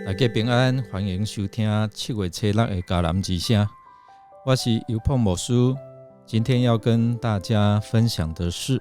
大家平安，欢迎收听7月初6的迦南之声。我是尤鹏牧师，今天要跟大家分享的是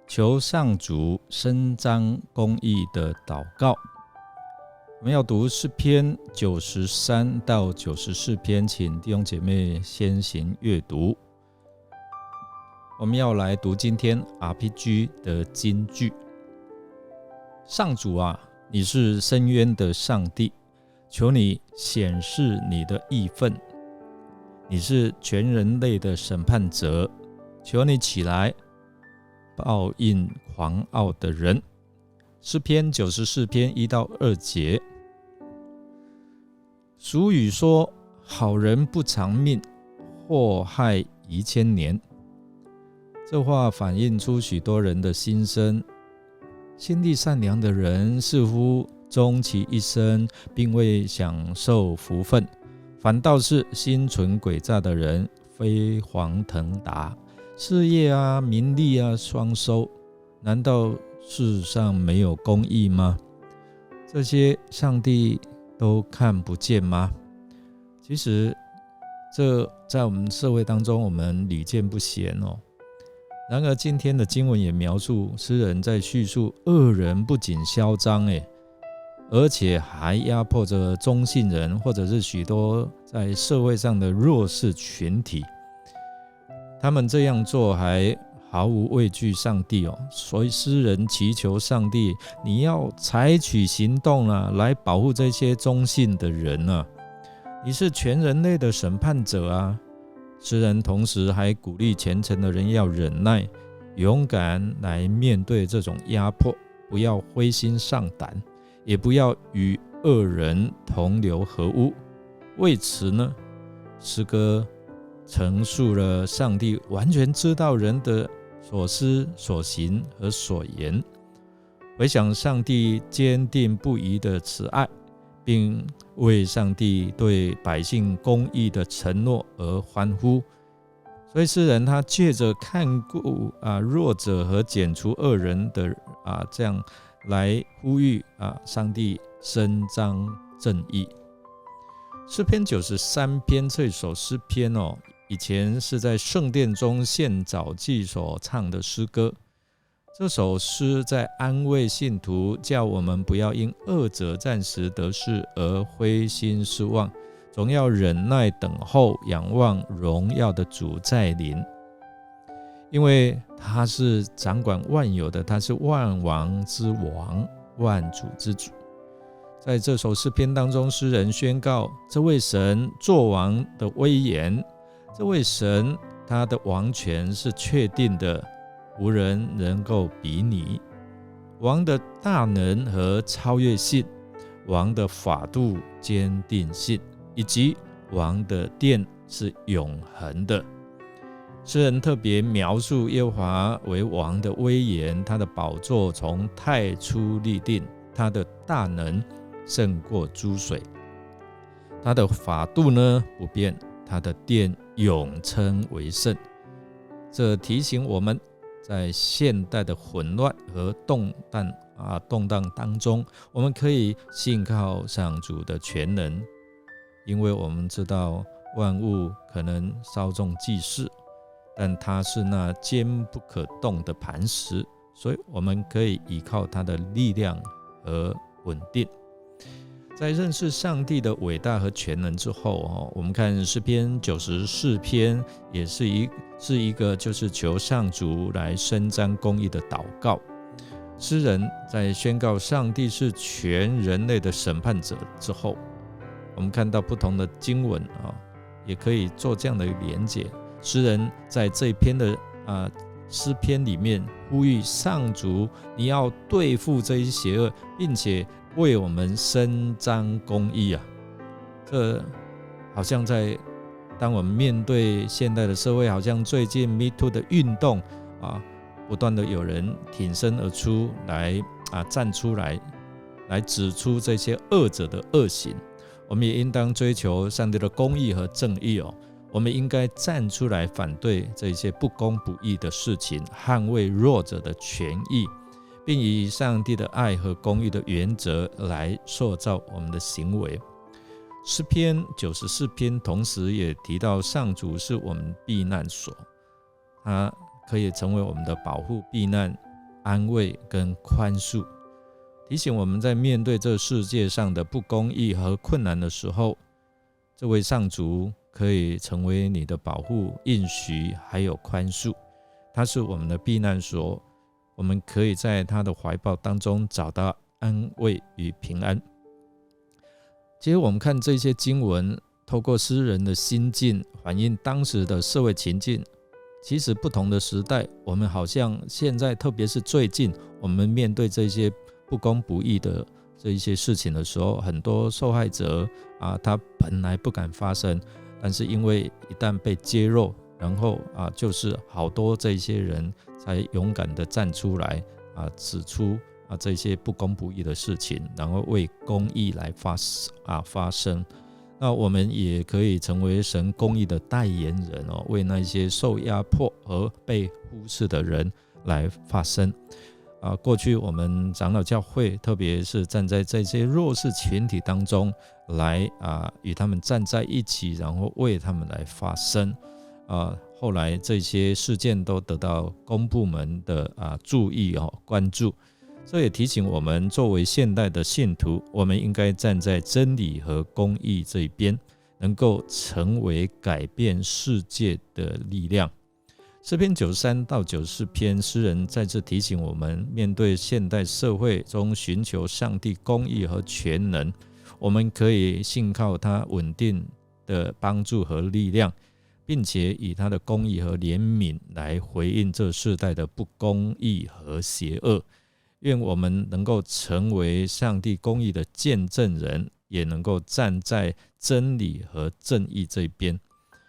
求上主伸张公义的祷告。我们要读诗篇93到94篇，请弟兄姐妹先行阅读。我们要来读今天 RPG 的金句。上主啊，你是深渊的上帝，求你显示你的义愤。你是全人类的审判者，求你起来报应狂傲的人。诗篇94篇1到2节。俗语说，好人不长命，祸害遗千年。这话反映出许多人的心声。心地善良的人似乎终其一生并未享受福分，反倒是心存诡诈的人飞黄腾达，事业啊、名利啊双收。难道世上没有公义吗？这些上帝都看不见吗？其实这在我们社会当中我们屡见不鲜哦。然而今天的经文也描述诗人在叙述恶人不仅嚣张，而且还压迫着中信人或者是许多在社会上的弱势群体。他们这样做还毫无畏惧上帝哦，所以诗人祈求上帝，你要采取行动来保护这些中信的人啊，你是全人类的审判者啊。诗人同时还鼓励虔诚的人要忍耐，勇敢来面对这种压迫，不要灰心丧胆，也不要与恶人同流合污。为此呢，诗歌陈述了上帝完全知道人的所思所行和所言，回想上帝坚定不移的慈爱，并为上帝对百姓公义的承诺而欢呼。所以诗人他借着看顾弱者和剪除恶人的这样来呼吁上帝伸张正义。诗篇93篇这首诗篇以前是在圣殿中献早祭所唱的诗歌。这首诗在安慰信徒，叫我们不要因恶者暂时得势而灰心失望，总要忍耐等候，仰望荣耀的主再临。因为他是掌管万有的，他是万王之王，万主之主。在这首诗篇当中，诗人宣告这位神作王的威严，这位神他的王权是确定的，无人能够比拟。王的大能和超越性，王的法度坚定性，以及王的殿是永恒的。诗人特别描述耶和华为王的威严，他的宝座从太初立定，他的大能胜过诸水，他的法度呢不变，他的殿永称为圣。这提醒我们，在现代的混乱和动荡当中，我们可以信靠上主的全能，因为我们知道万物可能稍纵即逝，但它是那坚不可动的磐石，所以我们可以依靠它的力量和稳定。在认识上帝的伟大和全能之后，我们看诗篇94篇也是一个就是求上主来伸张公义的祷告。诗人在宣告上帝是全人类的审判者之后，我们看到不同的经文也可以做这样的连结。诗人在这一篇的诗篇里面呼吁上主，你要对付这些邪恶，并且为我们伸张公义这好像当我们面对现代的社会，好像最近 Me Too 的运动不断的有人挺身而出来站出来指出这些恶者的恶行。我们也应当追求上帝的公义和正义我们应该站出来反对这些不公不义的事情，捍卫弱者的权益，并以上帝的爱和公义的原则来塑造我们的行为。诗篇94篇同时也提到上主是我们避难所，他可以成为我们的保护、避难、安慰跟宽恕，提醒我们在面对这世界上的不公义和困难的时候，这位上主可以成为你的保护、应许还有宽恕。他是我们的避难所，我们可以在他的怀抱当中找到安慰与平安。其实我们看这些经文，透过诗人的心境反映当时的社会情境。其实不同的时代，我们好像现在，特别是最近，我们面对这些不公不义的这一些事情的时候，很多受害者他本来不敢发声，但是因为一旦被揭露，然后就是好多这些人才勇敢的站出来指出这些不公不义的事情，然后为公义来发声。那我们也可以成为神公义的代言人为那些受压迫和被忽视的人来发声。过去我们长老教会，特别是站在这些弱势群体当中来与他们站在一起，然后为他们来发声。后来这些事件都得到公部门的注意关注。这也提醒我们，作为现代的信徒，我们应该站在真理和公义这一边，能够成为改变世界的力量。诗篇93到94篇，诗人再次提醒我们，面对现代社会中寻求上帝公义和全能，我们可以信靠他稳定的帮助和力量，并且以他的公义和怜悯来回应这世代的不公义和邪恶。愿我们能够成为上帝公义的见证人，也能够站在真理和正义这边，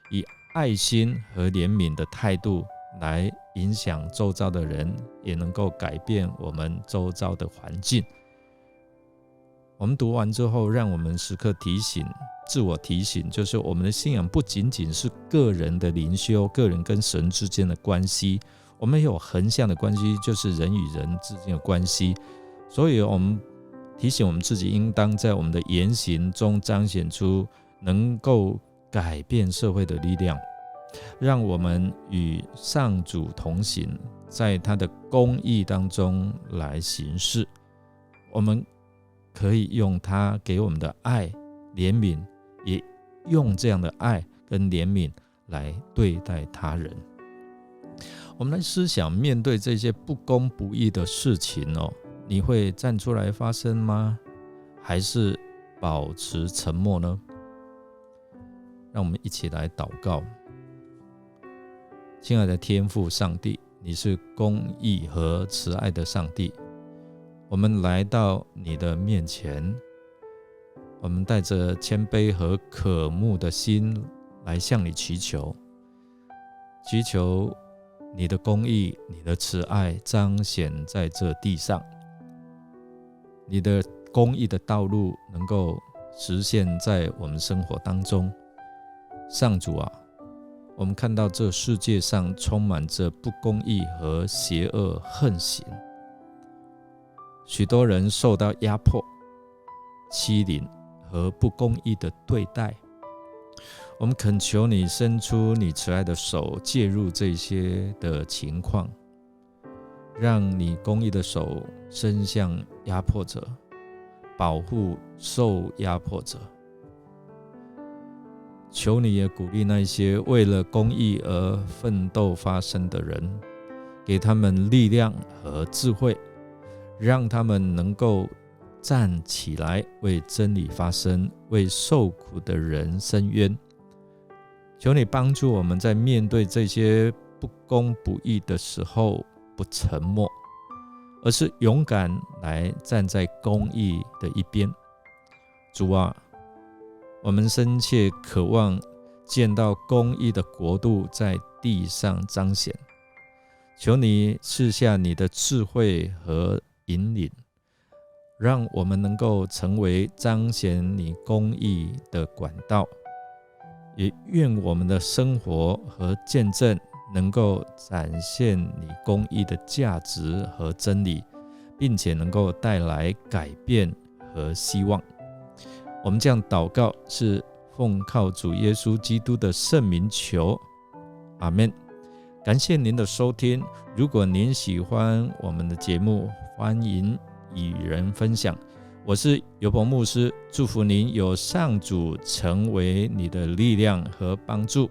以爱心和怜悯的态度来影响周遭的人，也能够改变我们周遭的环境。我们读完之后，让我们时刻自我提醒，就是我们的信仰不仅仅是个人的灵修，个人跟神之间的关系，我们有横向的关系，就是人与人之间的关系。所以我们提醒我们自己，应当在我们的言行中彰显出能够改变社会的力量，让我们与上主同行，在他的公义当中来行事。我们可以用他给我们的爱、怜悯，也用这样的爱跟怜悯来对待他人。我们来思想，面对这些不公不义的事情你会站出来发声吗？还是保持沉默呢？让我们一起来祷告。亲爱的天父上帝，你是公义和慈爱的上帝，我们来到你的面前，我们带着谦卑和渴慕的心来向你祈求你的公义、你的慈爱彰显在这地上，你的公义的道路能够实现在我们生活当中。上主我们看到这世界上充满着不公义和邪恶横行，许多人受到压迫、欺凌和不公义的对待。我们恳求你伸出你慈爱的手，介入这些的情况，让你公义的手伸向压迫者，保护受压迫者。求你也鼓励那些为了公义而奋斗发声的人，给他们力量和智慧，让他们能够站起来为真理发声，为受苦的人伸冤。求你帮助我们在面对这些不公不义的时候不沉默，而是勇敢来站在公义的一边。主我们深切渴望见到公义的国度在地上彰显，求你赐下你的智慧和引领，让我们能够成为彰显你公义的管道。也愿我们的生活和见证能够展现你公义的价值和真理，并且能够带来改变和希望。我们这样祷告是奉靠主耶稣基督的圣名求，阿们。感谢您的收听，如果您喜欢我们的节目，欢迎与人分享。我是尤伯牧师，祝福您有上主成为你的力量和帮助。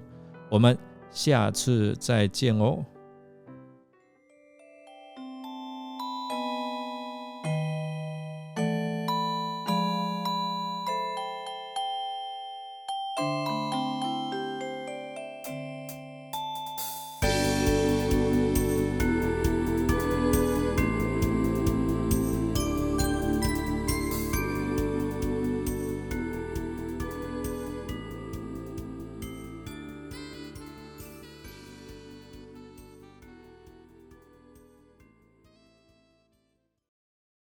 我们下次再见哦。